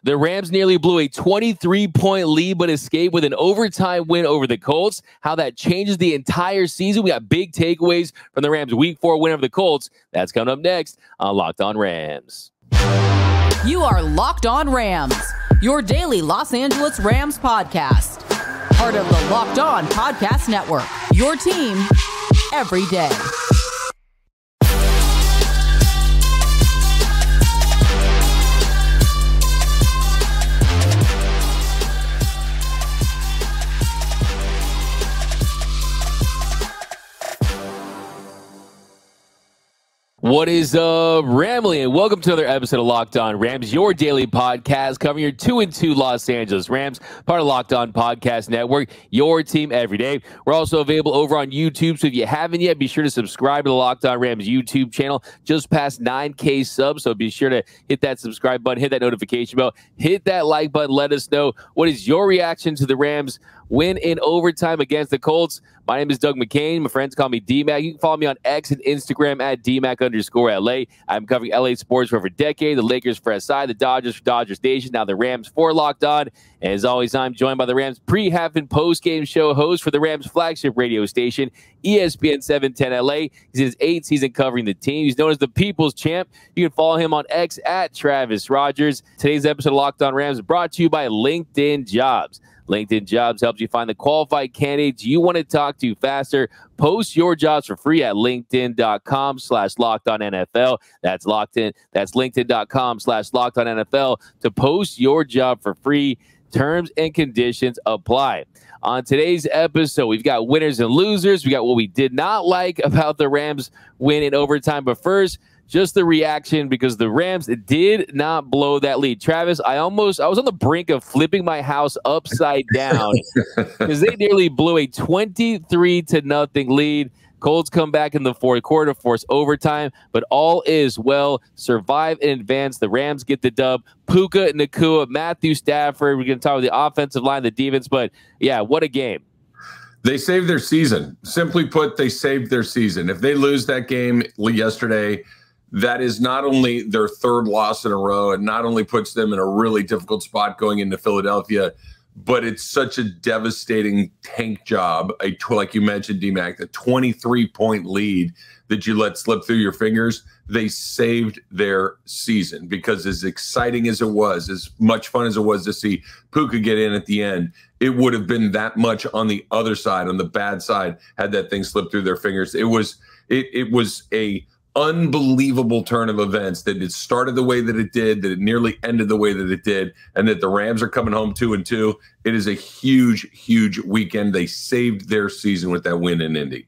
The Rams nearly blew a 23-point lead but escaped with an overtime win over the Colts. How that changes the entire season. We got big takeaways from the Rams' Week 4 win over the Colts. That's coming up next on Locked On Rams. You are Locked On Rams, your daily Los Angeles Rams podcast. Part of the Locked On Podcast Network, your team every day. What is up, Ramley, and welcome to another episode of Locked On Rams, your daily podcast covering your 2-2 Los Angeles Rams, part of Locked On Podcast Network, your team every day. We're also available over on YouTube, so if you haven't yet, be sure to subscribe to the Locked On Rams YouTube channel. Just past 9K subs, so be sure to hit that subscribe button, hit that notification bell, hit that like button. Let us know what is your reaction to the Rams win in overtime against the Colts. My name is Doug McCain. My friends call me D-Mac. You can follow me on X and Instagram at DMac_LA. I'm covering LA sports for over a decade. The Lakers for SI, the Dodgers for Dodgers Nation, now the Rams for Locked On. And as always, I'm joined by the Rams pre-half and post-game show host for the Rams flagship radio station, ESPN 710 LA. He's in his 8th season covering the team. He's known as the People's Champ. You can follow him on X at Travis Rogers. Today's episode of Locked On Rams is brought to you by LinkedIn Jobs. LinkedIn Jobs helps you find the qualified candidates you want to talk to faster. Post your jobs for free at linkedin.com/LockedOnNFL. That's LinkedIn.com/LockedOnNFL to post your job for free. Terms and conditions apply. On today's episode, we've got winners and losers. We got what we did not like about the Rams win in overtime. But first, just the reaction, because the Rams did not blow that lead. Travis, I was on the brink of flipping my house upside down because they nearly blew a 23-0 lead. Colts come back in the fourth quarter to force overtime, but all is well. Survive and advance. The Rams get the dub. Puka Nacua, Matthew Stafford. We're going to talk about the offensive line, the defense, but yeah, what a game. They saved their season. Simply put, they saved their season. If they lose that game yesterday, that is not only their third loss in a row, and not only puts them in a really difficult spot going into Philadelphia, but it's such a devastating tank job. Like you mentioned, D-Mac, the 23-point lead that you let slip through your fingers. They saved their season, because as exciting as it was, as much fun as it was to see Puka get in at the end, it would have been that much on the other side, on the bad side, had that thing slipped through their fingers. It was a unbelievable turn of events, that it started the way that it did, that it nearly ended the way that it did, and that the Rams are coming home 2-2. It is a huge, huge weekend. They saved their season with that win in Indy.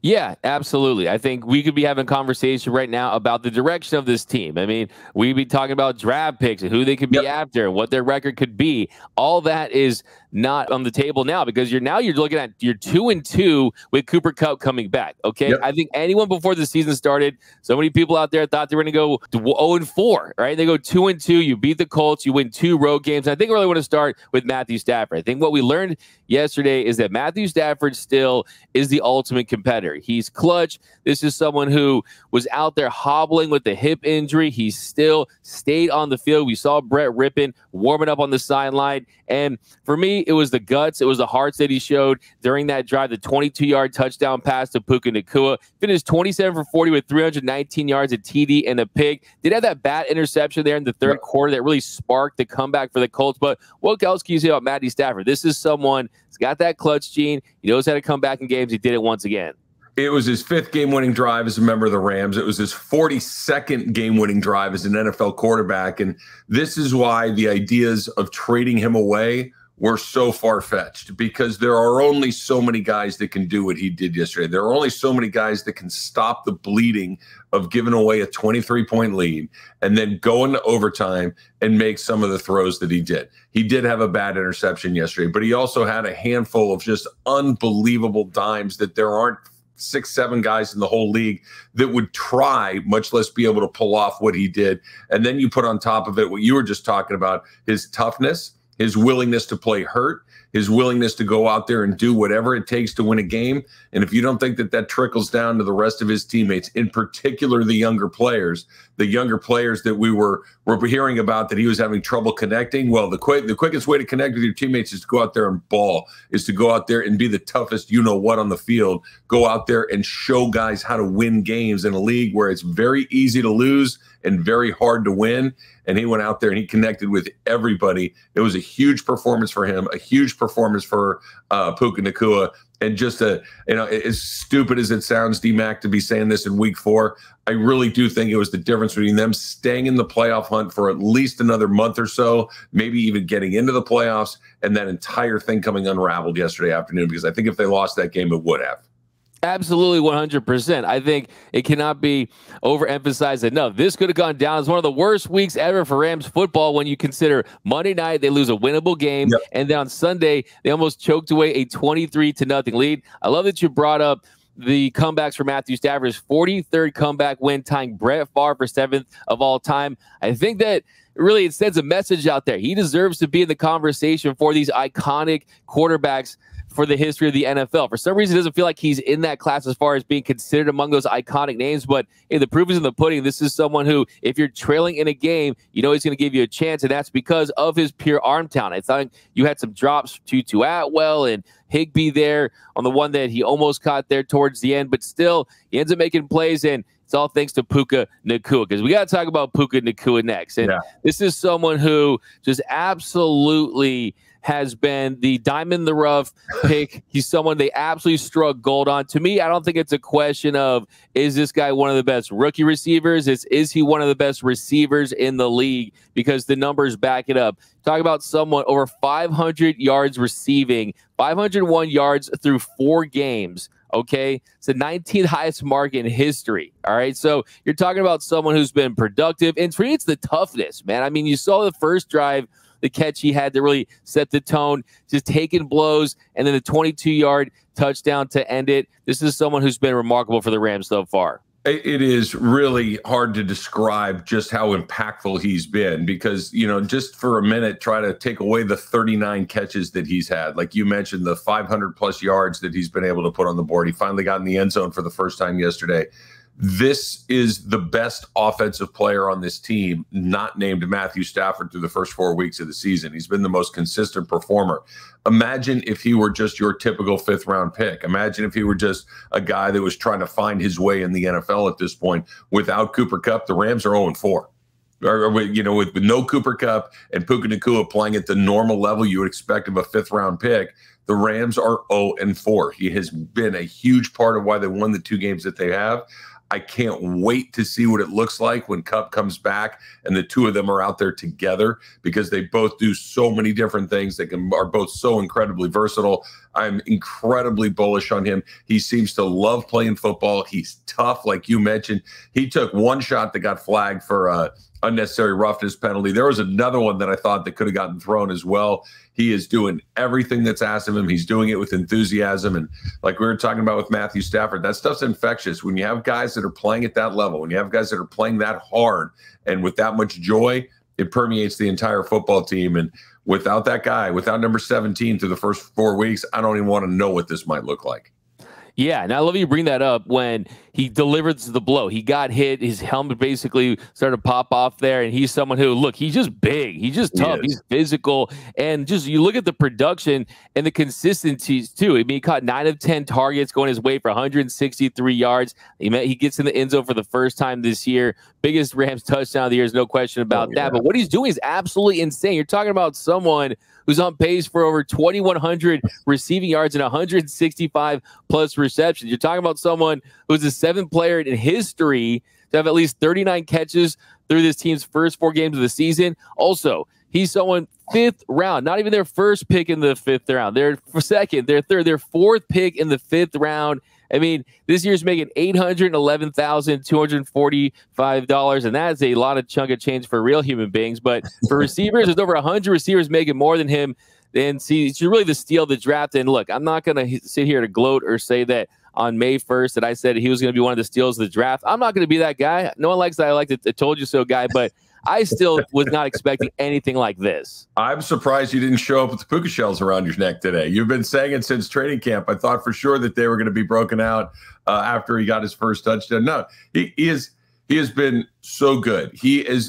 Yeah, absolutely. I think we could be having a conversation right now about the direction of this team. I mean, we'd be talking about draft picks and who they could be after and what their record could be. All that is not on the table now, because you're looking at your 2-2 with Cooper Kupp coming back. Okay. Yep. I think anyone before the season started, so many people out there thought they were going to go 0-4, right? They go 2-2, you beat the Colts, you win 2 road games. I think I really want to start with Matthew Stafford. I think what we learned yesterday is that Matthew Stafford still is the ultimate competitor. He's clutch. This is someone who was out there hobbling with a hip injury. He still stayed on the field. We saw Brett Rippon warming up on the sideline. And for me, it was the guts. It was the hearts that he showed during that drive, the 22-yard touchdown pass to Puka Nacua. Finished 27 for 40 with 319 yards, a TD, and a pick. Did have that bad interception there in the third quarter that really sparked the comeback for the Colts. But what else can you say about Matthew Stafford? This is someone who's got that clutch gene. He knows how to come back in games. He did it once again. It was his 5th game-winning drive as a member of the Rams. It was his 42nd game-winning drive as an NFL quarterback. And this is why the ideas of trading him away were so far-fetched, because there are only so many guys that can do what he did yesterday. There are only so many guys that can stop the bleeding of giving away a 23-point lead and then go into overtime and make some of the throws that he did. He did have a bad interception yesterday, but he also had a handful of just unbelievable dimes that there aren't 6-7 guys in the whole league that would try, much less be able to pull off what he did. And then you put on top of it what you were just talking about, his toughness. his willingness to play hurt, his willingness to go out there and do whatever it takes to win a game. And if you don't think that that trickles down to the rest of his teammates, in particular the younger players that we were hearing about that he was having trouble connecting, well, the quickest way to connect with your teammates is to go out there and ball, is to go out there and be the toughest you-know-what on the field, go out there and show guys how to win games in a league where it's very easy to lose and very hard to win. And he went out there and he connected with everybody. It was a huge performance for him, a huge performance for Puka Nacua. And just as stupid as it sounds, D-Mac, to be saying this in week 4, I really do think it was the difference between them staying in the playoff hunt for at least another month or so, maybe even getting into the playoffs, and that entire thing coming unraveled yesterday afternoon, because I think if they lost that game, it would have. Absolutely, 100%. I think it cannot be overemphasized enough. This could have gone down as one of the worst weeks ever for Rams football when you consider Monday night they lose a winnable game, and then on Sunday they almost choked away a 23-0 lead. I love that you brought up the comebacks for Matthew Stafford. His 43rd comeback win, tying Brett Favre for 7th of all time. I think that really it sends a message out there. He deserves to be in the conversation for these iconic quarterbacks for the history of the NFL. For some reason, it doesn't feel like he's in that class as far as being considered among those iconic names, but hey, the proof is in the pudding. This is someone who, if you're trailing in a game, you know he's going to give you a chance, and that's because of his pure arm talent. I thought you had some drops to Atwell and Higbee there on the one that he almost caught there towards the end, but still, he ends up making plays, and it's all thanks to Puka Nacua, because we got to talk about Puka Nacua next. And this is someone who just absolutely has been the diamond in the rough pick. He's someone they absolutely struck gold on. To me, I don't think it's a question of, is this guy one of the best rookie receivers? Is he one of the best receivers in the league? Because the numbers back it up. Talk about someone over 500 yards receiving, 501 yards through 4 games. Okay, it's the 19th highest mark in history. All right, so you're talking about someone who's been productive, and for me, it's the toughness, man. I mean, you saw the first drive, the catch he had to really set the tone, just taking blows, and then the 22-yard touchdown to end it. This is someone who's been remarkable for the Rams so far. It is really hard to describe just how impactful he's been, because, just for a minute, try to take away the 39 catches that he's had. Like you mentioned, the 500-plus yards that he's been able to put on the board. He finally got in the end zone for the first time yesterday. This is the best offensive player on this team, not named Matthew Stafford, through the first 4 weeks of the season. He's been the most consistent performer. Imagine if he were just your typical 5th-round pick. Imagine if he were just a guy that was trying to find his way in the NFL at this point. Without Cooper Kupp, the Rams are 0-4. With no Cooper Kupp and Puka Nacua playing at the normal level you would expect of a 5th-round pick, the Rams are 0-4. He has been a huge part of why they won the 2 games that they have. I can't wait to see what it looks like when Kupp comes back and the 2 of them are out there together, because they both do so many different things. They are both so incredibly versatile. I'm incredibly bullish on him. He seems to love playing football. He's tough, like you mentioned. He took one shot that got flagged for unnecessary roughness penalty. There was another one that I thought that could have gotten thrown as well. He is doing everything that's asked of him. He's doing it with enthusiasm. And like we were talking about with Matthew Stafford, that stuff's infectious. When you have guys that are playing at that level, when you have guys that are playing that hard and with that much joy, it permeates the entire football team. And without that guy, without number 17 through the first 4 weeks, I don't even want to know what this might look like. Yeah, and I love you bring that up. When he delivered the blow, he got hit, his helmet basically started to pop off there, and he's someone who, look, he's just big, he's just tough, he's physical, and just you look at the production and the consistencies too. I mean, he caught 9 of 10 targets going his way for 163 yards. He gets in the end zone for the first time this year. Biggest Rams touchdown of the year, is no question about that. But what he's doing is absolutely insane. You're talking about someone who's on pace for over 2,100 receiving yards and 165 plus receptions. You're talking about someone who's the 7th player in history to have at least 39 catches through this team's first 4 games of the season. Also, he's someone 5th round, not even their first pick in the 5th round. They're second, their 3rd, their 4th pick in the 5th round. I mean, this year's making $811,245, and that's a lot of chunk of change for real human beings. But for receivers, there's over 100 receivers making more than him. And see, it's really the steal of the draft. And look, I'm not going to sit here to gloat or say that on May 1st that I said he was going to be one of the steals of the draft. I'm not going to be that guy. No one likes that I like the told you so guy, but I still was not expecting anything like this. I'm surprised you didn't show up with the puka shells around your neck today. You've been saying it since training camp. I thought for sure that they were going to be broken out after he got his first touchdown. No, he has been so good.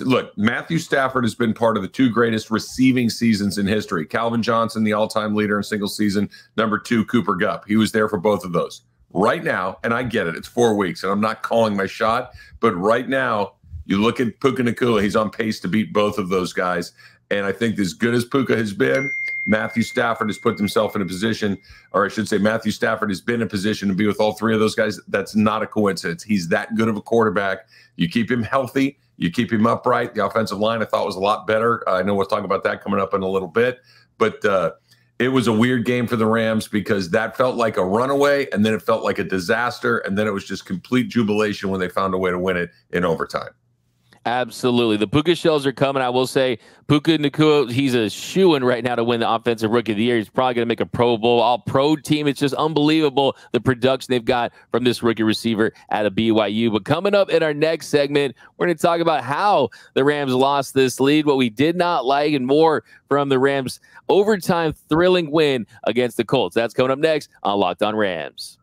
Look, Matthew Stafford has been part of the two greatest receiving seasons in history. Calvin Johnson, the all-time leader in single season. Number 2, Cooper Kupp. He was there for both of those. Right now, and I get it, it's 4 weeks, and I'm not calling my shot, but right now, you look at Puka Nacua, he's on pace to beat both of those guys. And I think as good as Puka has been, Matthew Stafford has put himself in a position, or I should say Matthew Stafford has been in a position to be with all three of those guys. That's not a coincidence. He's that good of a quarterback. You keep him healthy. You keep him upright. The offensive line I thought was a lot better. I know we'll talk about that coming up in a little bit. But it was a weird game for the Rams because that felt like a runaway, and then it felt like a disaster, and then it was just complete jubilation when they found a way to win it in overtime. Absolutely. The Puka shells are coming. I will say Puka Nacua, he's a shoo-in right now to win the Offensive Rookie of the Year. He's probably going to make a Pro Bowl, all-pro team. It's just unbelievable the production they've got from this rookie receiver out of BYU. But coming up in our next segment, we're going to talk about how the Rams lost this lead, what we did not like, and more from the Rams' overtime thrilling win against the Colts. That's coming up next on Locked On Rams.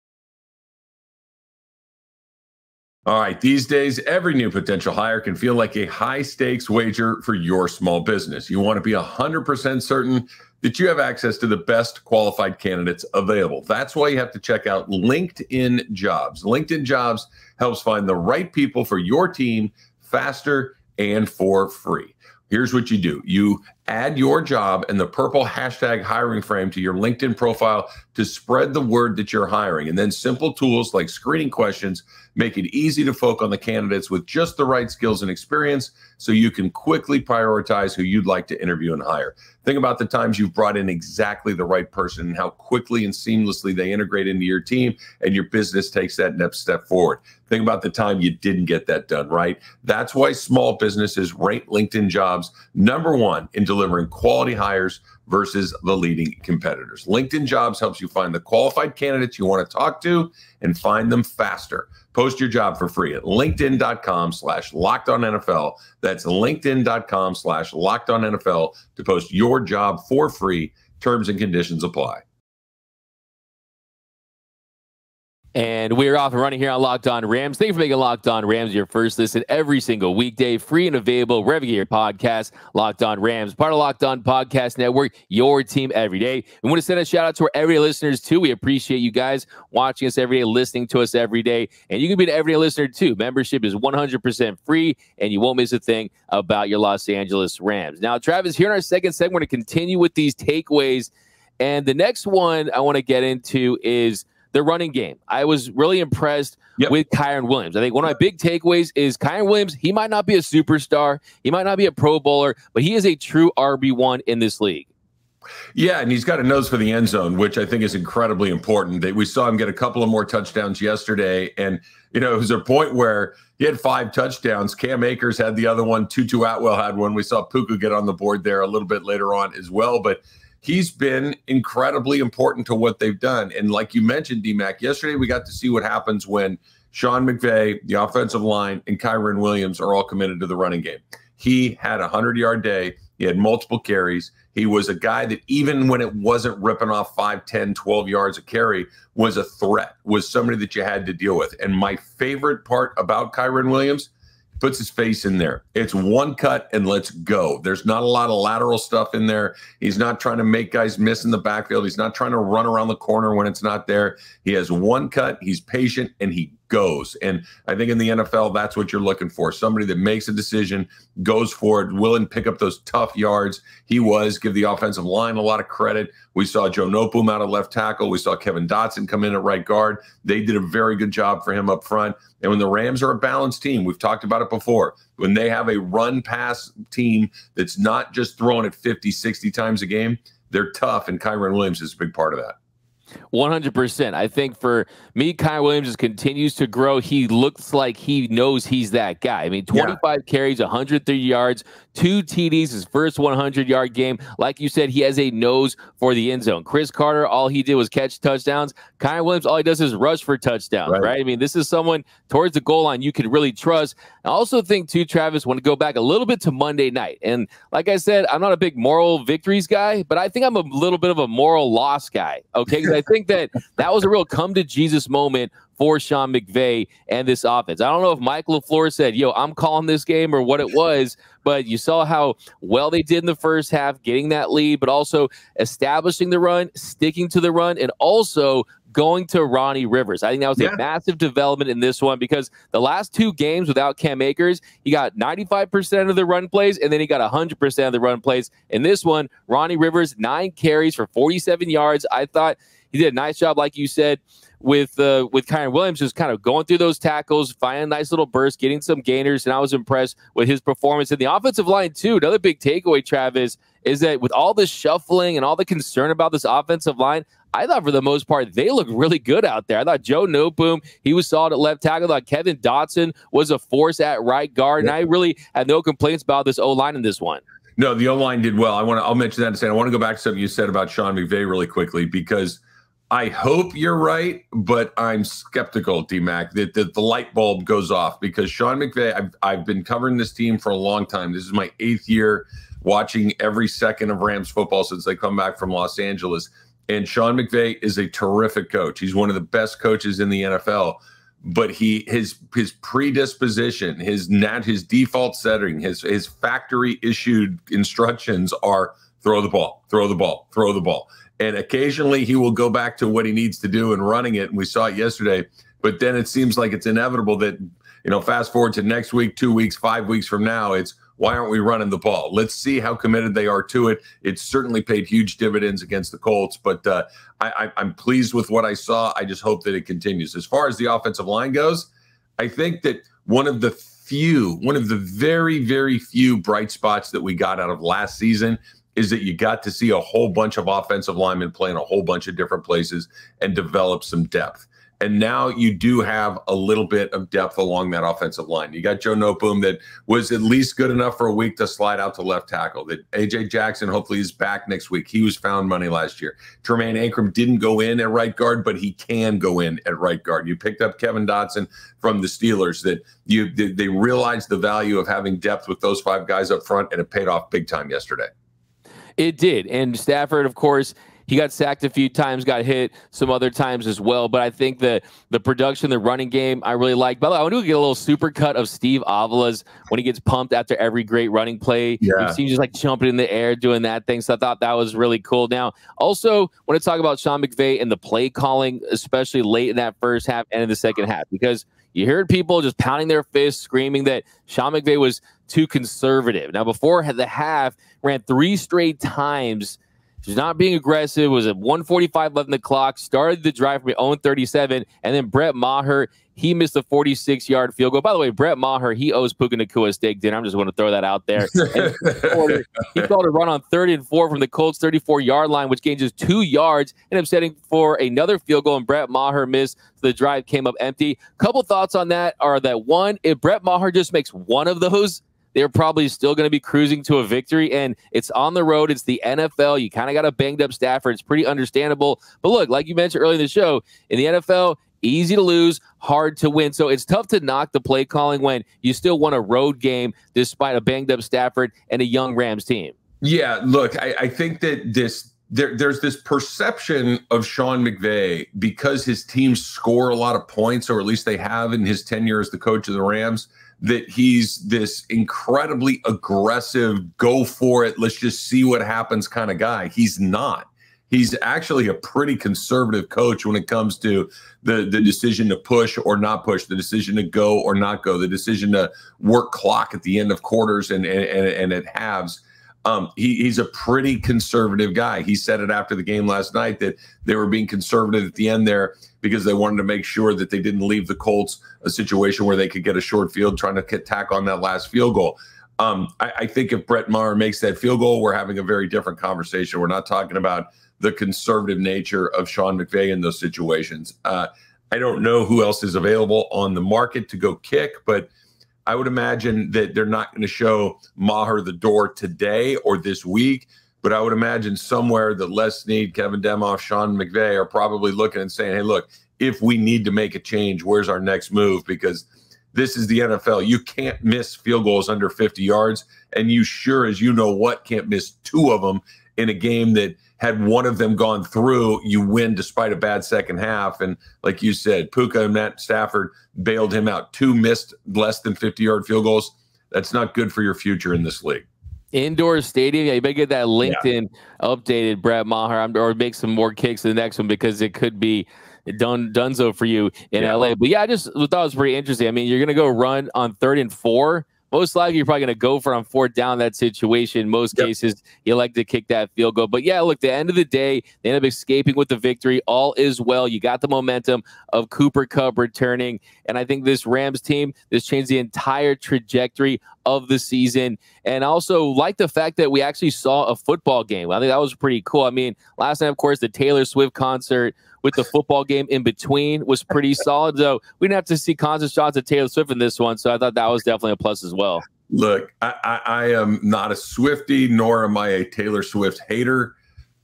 All right. These days, every new potential hire can feel like a high-stakes wager for your small business. You want to be 100% certain that you have access to the best qualified candidates available. That's why you have to check out LinkedIn Jobs. LinkedIn Jobs helps find the right people for your team faster and for free. Here's what you do. You add your job and the purple hashtag hiring frame to your LinkedIn profile to spread the word that you're hiring. And then simple tools like screening questions make it easy to focus on the candidates with just the right skills and experience so you can quickly prioritize who you'd like to interview and hire. Think about the times you've brought in exactly the right person and how quickly and seamlessly they integrate into your team and your business takes that next step forward. Think about the time you didn't get that done, right? That's why small businesses rate LinkedIn Jobs #1 in delivering quality hires versus the leading competitors. LinkedIn Jobs helps you find the qualified candidates you want to talk to and find them faster. Post your job for free at linkedin.com/LockedOnNFL. That's linkedin.com/LockedOnNFL to post your job for free. Terms and conditions apply. And we're off and running here on Locked On Rams. Thank you for making Locked On Rams your first listen every single weekday, free and available wherever you get your podcast. Locked On Rams, part of Locked On Podcast Network, your team every day. We want to send a shout out to our everyday listeners too. We appreciate you guys watching us every day, listening to us every day. And you can be an everyday listener too. Membership is 100% free, and you won't miss a thing about your Los Angeles Rams. Now, Travis, here in our second segment, we're going to continue with these takeaways. And the next one I want to get into is the running game. I was really impressed with Kyren Williams. I think one of my big takeaways is Kyren Williams, he might not be a superstar, he might not be a Pro Bowler, but he is a true RB1 in this league. Yeah, and he's got a nose for the end zone, which I think is incredibly important. We saw him get a couple of more touchdowns yesterday, and it was a point where he had 5 touchdowns. Cam Akers had the other one. Tutu Atwell had one. We saw Puka get on the board there a little bit later on as well, but he's been incredibly important to what they've done. And like you mentioned, D-Mac, yesterday we got to see what happens when Sean McVay, the offensive line, and Kyren Williams are all committed to the running game. He had a 100-yard day. He had multiple carries. He was a guy that even when it wasn't ripping off 5, 10, 12 yards a carry was a threat, was somebody that you had to deal with. And my favorite part about Kyren Williams, puts his face in there. It's one cut and let's go. There's not a lot of lateral stuff in there. He's not trying to make guys miss in the backfield. He's not trying to run around the corner when it's not there. He has one cut. He's patient and he goes. And I think in the NFL, that's what you're looking for. Somebody that makes a decision, goes for it, willing to pick up those tough yards. He was. Give the offensive line a lot of credit. We saw Joe Nopum out of left tackle. We saw Kevin Dotson come in at right guard. They did a very good job for him up front. And when the Rams are a balanced team, we've talked about it before, when they have a run-pass team that's not just throwing it 50, 60 times a game, they're tough, and Kyren Williams is a big part of that. 100%. I think for me, Kyle Williams just continues to grow. He looks like he knows he's that guy. I mean, 25 carries, 130 yards, 2 TDs, his first 100-yard game. Like you said, he has a nose for the end zone. Chris Carter, all he did was catch touchdowns. Kyle Williams, all he does is rush for touchdowns, right? I mean, this is someone towards the goal line you can really trust. I also think, too, Travis, want to go back a little bit to Monday night. And like I said, I'm not a big moral victories guy, but I think I'm a little bit of a moral loss guy, okay? Because I think that was a real come-to-Jesus moment for Sean McVay and this offense. I don't know if Mike LaFleur said, yo, I'm calling this game or what it was, but you saw how well they did in the first half, getting that lead, but also establishing the run, sticking to the run, and also going to Ronnie Rivers. I think that was a massive development in this one because the last 2 games without Cam Akers, he got 95% of the run plays, and then he got 100% of the run plays. In this one, Ronnie Rivers, 9 carries for 47 yards. I thought he did a nice job, like you said, with Kyren Williams, just kind of going through those tackles, finding a nice little burst, getting some gainers, and I was impressed with his performance. And the offensive line, too, another big takeaway, Travis, is that with all the shuffling and all the concern about this offensive line, I thought for the most part, they look really good out there. I thought Joe Noteboom, he was solid at left tackle. I thought Kevin Dotson was a force at right guard, and I really had no complaints about this O-line in this one. No, the O-line did well. I'll mention that and say I want to go back to something you said about Sean McVay really quickly because I hope you're right, but I'm skeptical, D-Mac, that the light bulb goes off because Sean McVay, I've been covering this team for a long time. This is my 8th year watching every second of Rams football since they come back from Los Angeles. And Sean McVay is a terrific coach. He's one of the best coaches in the NFL. But his predisposition, his default setting, his factory issued instructions are throw the ball, throw the ball, throw the ball. And occasionally he will go back to what he needs to do and running it. And we saw it yesterday. But then it seems like it's inevitable that, fast forward to next week, 2 weeks, 5 weeks from now, it's why aren't we running the ball? Let's see how committed they are to it. It certainly paid huge dividends against the Colts, but I'm pleased with what I saw. I just hope that it continues. As far as the offensive line goes, I think that one of the very, very few bright spots that we got out of last season is that you got to see a whole bunch of offensive linemen play in a whole bunch of different places and develop some depth. And now you do have a little bit of depth along that offensive line. You got Joe Noteboom that was at least good enough for a week to slide out to left tackle. That A.J. Jackson hopefully is back next week. He was found money last year. Tremaine Ankrum didn't go in at right guard, but he can go in at right guard. You picked up Kevin Dotson from the Steelers. That they realized the value of having depth with those 5 guys up front, and it paid off big time yesterday. It did. And Stafford, of course, he got sacked a few times, got hit some other times as well. But I think the production, the running game, I really like. By the way, I want to get a little super cut of Steve Avila's when he gets pumped after every great running play. Yeah. You see him just like jumping in the air, doing that thing. So I thought that was really cool. Now, also want to talk about Sean McVay and the play calling, especially late in that first half and in the second half, because you heard people just pounding their fists, screaming that Sean McVay was too conservative. Now, before the half, ran 3 straight times. He's not being aggressive. It was at 1:45 left in the clock. Started the drive from his own 37, and then Brett Maher, he missed a 46-yard field goal. By the way, Brett Maher, he owes Puka Nacua a steak dinner. I'm just going to throw that out there. He called a run on 3rd and 4 from the Colts 34-yard line, which gained just 2 yards, and I'm setting for another field goal, and Brett Maher missed. So the drive came up empty. Couple thoughts on that are that, one, if Brett Maher just makes one of those, they're probably still going to be cruising to a victory, and it's on the road. It's the NFL. You kind of got a banged-up Stafford. It's pretty understandable. But look, like you mentioned earlier in the show, in the NFL, easy to lose, hard to win. So it's tough to knock the play calling when you still won a road game despite a banged-up Stafford and a young Rams team. Yeah, look, I think that there's this perception of Sean McVay because his teams score a lot of points, or at least they have in his tenure as the coach of the Rams, that he's this incredibly aggressive, go for it, let's just see what happens kind of guy. He's not. He's actually a pretty conservative coach when it comes to the decision to push or not push, the decision to go or not go, the decision to work clock at the end of quarters and at halves. He's a pretty conservative guy. He said it after the game last night that they were being conservative at the end there because they wanted to make sure that they didn't leave the Colts a situation where they could get a short field trying to tack on that last field goal. I think if Brett Maher makes that field goal, we're having a very different conversation. We're not talking about the conservative nature of Sean McVay in those situations. I don't know who else is available on the market to go kick, but I would imagine that they're not going to show Maher the door today or this week. But I would imagine somewhere that Les Snead, Kevin Demoff, Sean McVay are probably looking and saying, hey, look, if we need to make a change, where's our next move? Because this is the NFL. You can't miss field goals under 50 yards. And you sure as you know what, can't miss 2 of them in a game that had one of them gone through, you win despite a bad second half. And like you said, Puka and Matt Stafford bailed him out. 2 missed less than 50-yard field goals. That's not good for your future in this league. Indoor stadium. Yeah, you better get that LinkedIn updated, Brett Maher, or make some more kicks to the next one because it could be donezo for you in LA. But yeah, I just thought it was pretty interesting. I mean, you're going to go run on 3rd and 4. Most likely, you're probably going to go for on 4th down that situation. Most cases, you like to kick that field goal. But yeah, look, the end of the day, they end up escaping with the victory. All is well. You got the momentum of Cooper Kupp returning. And I think this Rams team, this changed the entire trajectory of the season. And also like the fact that we actually saw a football game. I think that was pretty cool. I mean, last night, of course, the Taylor Swift concert with the football game in between was pretty solid, though. We didn't have to see constant shots of Taylor Swift in this one, so I thought that was definitely a plus as well. Look, I am not a Swiftie, nor am I a Taylor Swift hater,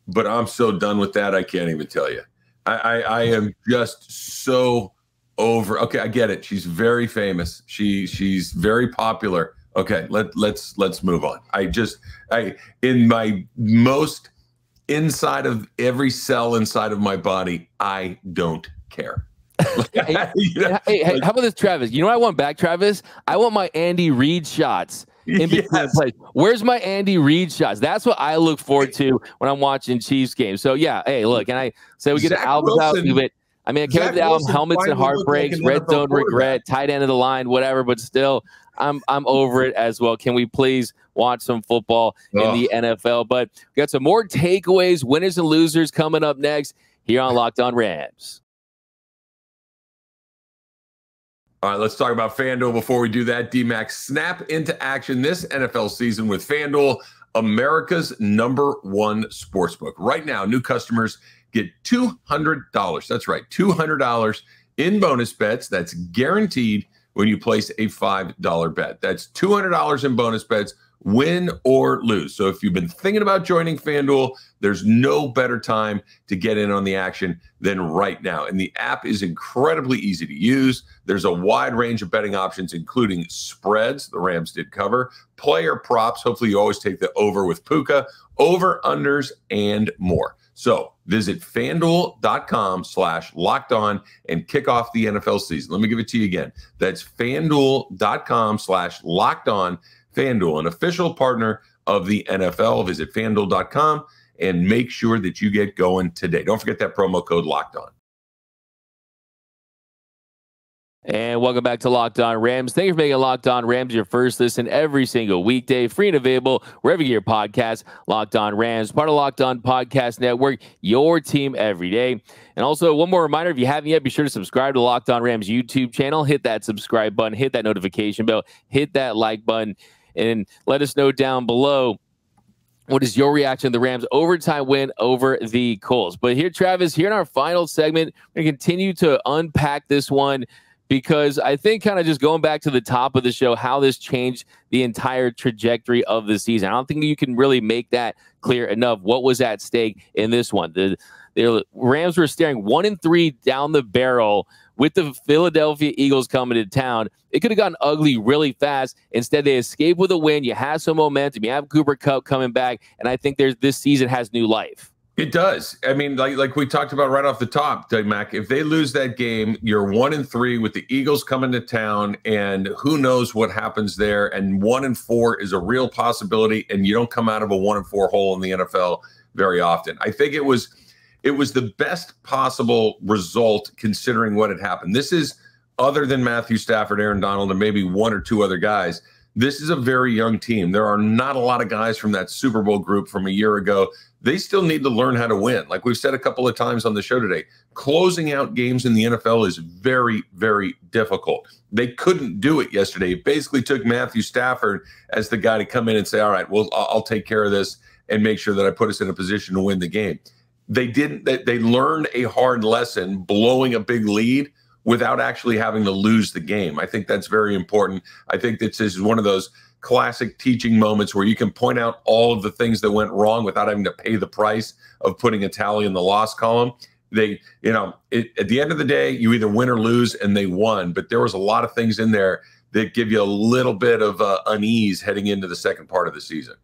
but I'm so done with that, I can't even tell you. I am just so over. Okay, I get it. She's very famous. She's very popular. Okay, let's move on. In my most inside of every cell inside of my body, I don't care. Hey, how about this, Travis? You know what I want back, Travis? I want my Andy Reid shots in between plays. Where's my Andy Reid shots? That's what I look forward to when I'm watching Chiefs games. So yeah, hey, look, and I say we get an album out. I mean, I can't the album Helmets and Heartbreaks, Red Zone Regret, tight end of the line, whatever, but still, I'm over it as well. Can we please watch some football in the NFL? But we got some more takeaways, winners and losers coming up next here on Locked On Rams. All right, let's talk about FanDuel. Before we do that, D-Max, snap into action this NFL season with FanDuel, America's #1 sportsbook. Right now, new customers get $200. That's right, $200 in bonus bets. That's guaranteed when you place a $5 bet. That's $200 in bonus bets, win or lose. So if you've been thinking about joining FanDuel, there's no better time to get in on the action than right now. And the app is incredibly easy to use. There's a wide range of betting options, including spreads, the Rams did cover, player props, hopefully you always take the over with Puka, over-unders, and more. So visit FanDuel.com/lockedon and kick off the NFL season. Let me give it to you again. That's FanDuel.com/lockedon. FanDuel, an official partner of the NFL. Visit FanDuel.com and make sure that you get going today. Don't forget that promo code LOCKEDON. And welcome back to Locked On Rams. Thank you for making Locked On Rams your first listen every single weekday, free and available wherever you get your podcast. Locked On Rams, part of Locked On Podcast Network, your team every day. And also, one more reminder, if you haven't yet, be sure to subscribe to Locked On Rams YouTube channel. Hit that subscribe button, hit that notification bell, hit that like button, and let us know down below what is your reaction to the Rams' overtime win over the Colts. But here, Travis, here in our final segment, we're going to continue to unpack this one, because I think kind of just going back to the top of the show, how this changed the entire trajectory of the season. I don't think you can really make that clear enough. What was at stake in this one? The Rams were staring 1-3 down the barrel with the Philadelphia Eagles coming to town. It could have gotten ugly really fast. Instead, they escaped with a win. You have some momentum. You have Cooper Kupp coming back, and I think this season has new life. It does. I mean, like we talked about right off the top, Doug Mack, if they lose that game, you're 1-3 with the Eagles coming to town, and who knows what happens there. And 1-4 is a real possibility, and you don't come out of a 1-4 hole in the NFL very often. I think it was the best possible result considering what had happened. This is, other than Matthew Stafford, Aaron Donald, and maybe one or two other guys, This is a very young team. There are not a lot of guys from that Super Bowl group from a year ago. They still need to learn how to win. Like we've said a couple of times on the show today, closing out games in the NFL is very, very difficult. They couldn't do it yesterday. It basically took Matthew Stafford as the guy to come in and say, all right, well, I'll take care of this and make sure that I put us in a position to win the game. They didn't. They learned a hard lesson blowing a big lead without actually having to lose the game. I think that's very important. I think this is one of those classic teaching moments where you can point out all of the things that went wrong without having to pay the price of putting a tally in the loss column. At the end of the day, you either win or lose, and they won. But there was a lot of things in there that give you a little bit of unease heading into the second part of the season.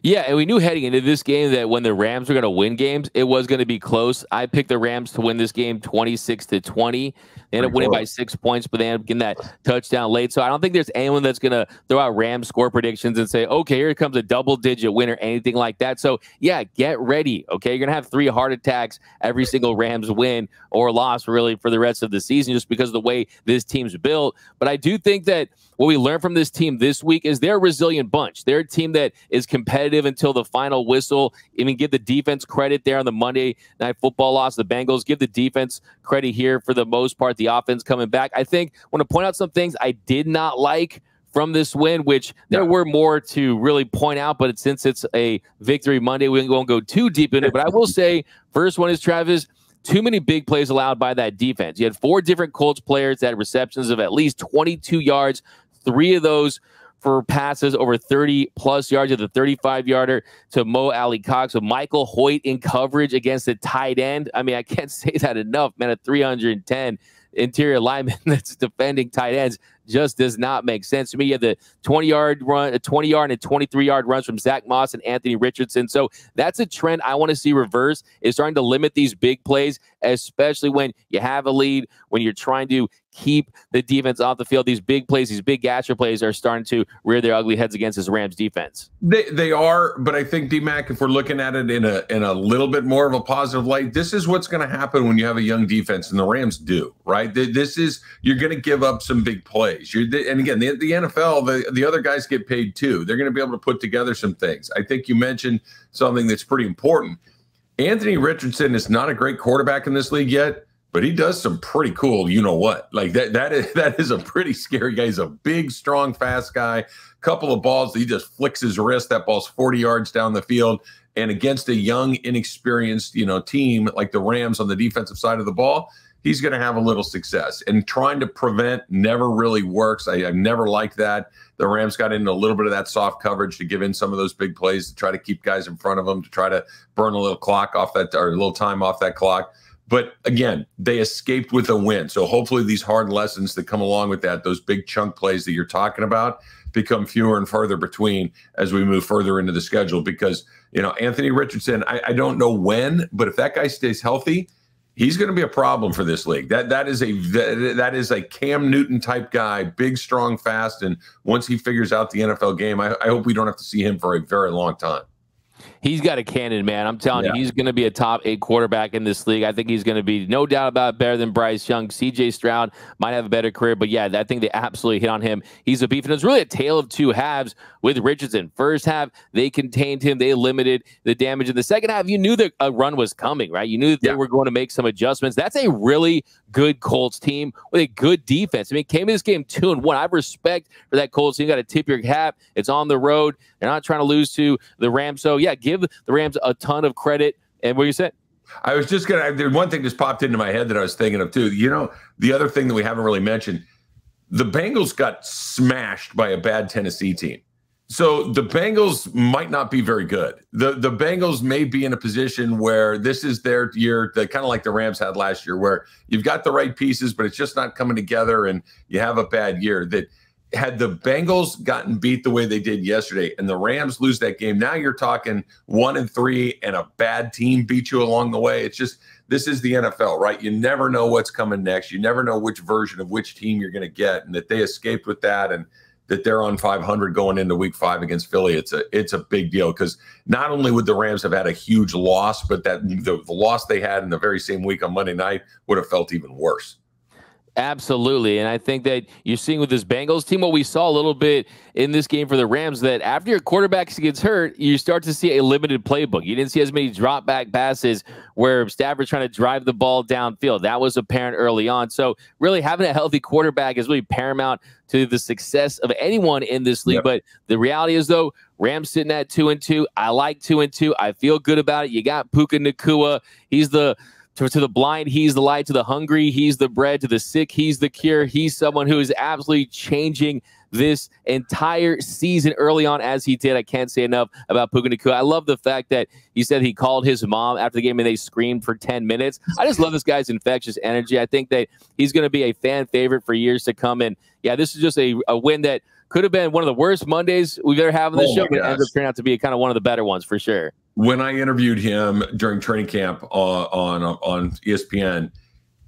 Yeah, and we knew heading into this game that when the Rams were going to win games, it was going to be close. I picked the Rams to win this game 26-20. They ended up winning by 6 points, but they ended up getting that touchdown late. So I don't think there's anyone that's going to throw out Rams score predictions and say, okay, here comes a double-digit win or anything like that. So, yeah, get ready, okay? You're going to have 3 heart attacks every single Rams win or loss, really, for the rest of the season just because of the way this team's built. But I do think that what we learned from this team this week is they're a resilient bunch. They're a team that is competitive until the final whistle. I mean, give the defense credit there on the Monday Night Football loss. The Bengals, give the defense credit here for the most part. The offense coming back. I think I want to point out some things I did not like from this win, which there were more to really point out, but since it's a victory Monday, we won't go too deep into it. But I will say, first one is, Travis, too many big plays allowed by that defense. You had 4 different Colts players that had receptions of at least 22 yards, 3 of those for passes over 30-plus yards of the 35-yarder to Mo Alley Cox. So Michael Hoyt in coverage against the tight end. I mean, I can't say that enough, man. At 310 interior lineman that's defending tight ends just does not make sense to me. You have the 20-yard run, a 20-yard and a 23-yard runs from Zach Moss and Anthony Richardson. So that's a trend I want to see reverse, is starting to limit these big plays, especially when you have a lead, when you're trying to keep the defense off the field. These big plays, these big gasher plays are starting to rear their ugly heads against this Rams defense. They are, but I think, D-Mac, if we're looking at it in a little bit more of a positive light, this is what's going to happen when you have a young defense, and the Rams do, right? You're going to give up some big plays. And again, the NFL, the other guys get paid too. They're going to be able to put together some things. I think you mentioned something that's pretty important. Anthony Richardson is not a great quarterback in this league yet, but he does some pretty cool, you know what? Like that is a pretty scary guy. He's a big, strong, fast guy. Couple of balls, he just flicks his wrist. That ball's 40 yards down the field. And against a young, inexperienced, team like the Rams on the defensive side of the ball, he's going to have a little success. And trying to prevent never really works. I've never liked that. The Rams got into a little bit of that soft coverage to give in some of those big plays to try to keep guys in front of them, to try to burn a little clock off that, or a little time off that clock. But again, they escaped with a win. So hopefully these hard lessons that come along with that, those big chunk plays that you're talking about, become fewer and further between as we move further into the schedule. Because, Anthony Richardson, I don't know when, but if that guy stays healthy, he's going to be a problem for this league. That is a Cam Newton type guy, big, strong, fast. And once he figures out the NFL game, I hope we don't have to see him for a very long time. He's got a cannon, man. I'm telling you, he's going to be a top 8 quarterback in this league. I think he's going to be, no doubt about it, better than Bryce Young. CJ Stroud might have a better career, but yeah, I think they absolutely hit on him. He's a beef, and it's really a tale of 2 halves with Richardson. First half, they contained him. They limited the damage. In the second half, you knew that a run was coming, right? You knew that they were going to make some adjustments. That's a really good Colts team with a good defense. I mean, came in this game 2-1. I have respect for that Colts team. You got to tip your cap. It's on the road. They're not trying to lose to the Rams. So, yeah, give the Rams a ton of credit. And what you said? I was just going to – one thing just popped into my head that I was thinking of too. The other thing that we haven't really mentioned, the Bengals got smashed by a bad Tennessee team. So the Bengals might not be very good. The Bengals may be in a position where this is their year, kind of like the Rams had last year, where you've got the right pieces, but it's just not coming together and you have a bad year. That had the Bengals gotten beat the way they did yesterday and the Rams lose that game, now you're talking 1-3 and a bad team beat you along the way. It's just, this is the NFL, right? You never know what's coming next. You never know which version of which team you're going to get, and that they escaped with that, and that they're on 500 going into week 5 against Philly. It's a big deal, because not only would the Rams have had a huge loss, but that the loss they had in the very same week on Monday night would have felt even worse. Absolutely. And I think that you're seeing with this Bengals team what we saw a little bit in this game for the Rams, that after your quarterback gets hurt, you start to see a limited playbook. You didn't see as many drop back passes where Stafford's trying to drive the ball downfield. That was apparent early on. So really having a healthy quarterback is really paramount to the success of anyone in this league. Yep. But the reality is, though, Rams sitting at 2-2. I like 2-2. I feel good about it. You got Puka Nacua. He's the to the blind, he's the light. To the hungry, he's the bread. To the sick, he's the cure. He's someone who is absolutely changing this entire season early on as he did. I can't say enough about Puka Nacua. I love the fact that he said he called his mom after the game and they screamed for 10 minutes. I just love this guy's infectious energy. I think that he's going to be a fan favorite for years to come. And yeah, this is just a win that could have been one of the worst Mondays we've ever had on this show, but it ends up turning out to be kind of one of the better ones for sure. When I interviewed him during training camp on ESPN,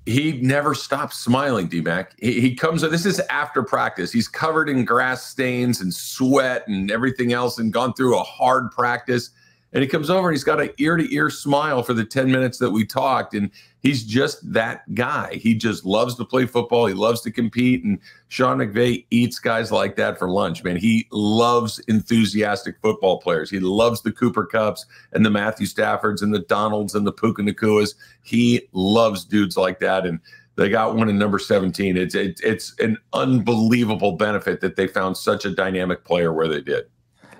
he never stops smiling, D-Mac. He comes, this is after practice. He's covered in grass stains and sweat and everything else and gone through a hard practice. And he comes over and he's got an ear-to-ear smile for the 10 minutes that we talked. And he's just that guy. He just loves to play football. He loves to compete. And Sean McVay eats guys like that for lunch, man. He loves enthusiastic football players. He loves the Cooper Kupps and the Matthew Staffords and the Donalds and the Puka Nacuas. He loves dudes like that. And they got one in number 17. It's an unbelievable benefit that they found such a dynamic player where they did.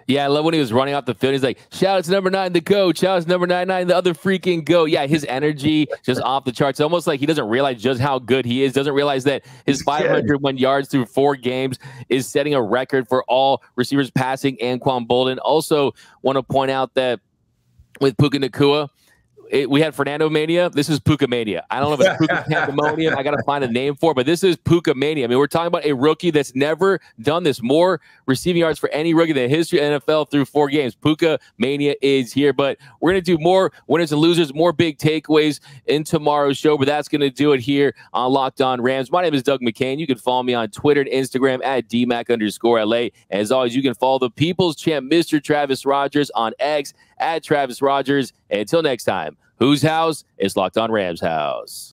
Yeah, I love when he was running off the field. He's like, shout out to number 9, the GOAT. Shout out to number 99, the other freaking GOAT. Yeah, his energy just off the charts. Almost like he doesn't realize just how good he is. Doesn't realize that his 501 yards through 4 games is setting a record for all receivers passing and Quan Bolden. Also want to point out that with Puka Nacua, we had Fernando Mania. This is Puka Mania. I don't know if it's Puka Pandemonium. I got to find a name for it, but this is Puka Mania. I mean, we're talking about a rookie that's never done this. More receiving yards for any rookie in the history of the NFL through 4 games. Puka Mania is here, but we're going to do more winners and losers, more big takeaways in tomorrow's show, but that's going to do it here on Locked On Rams. My name is Doug McCain. You can follow me on Twitter and Instagram at DMAC_LA. As always, you can follow the People's Champ, Mr. Travis Rogers, on X at Travis Rogers. And until next time, whose house is Locked On Rams house?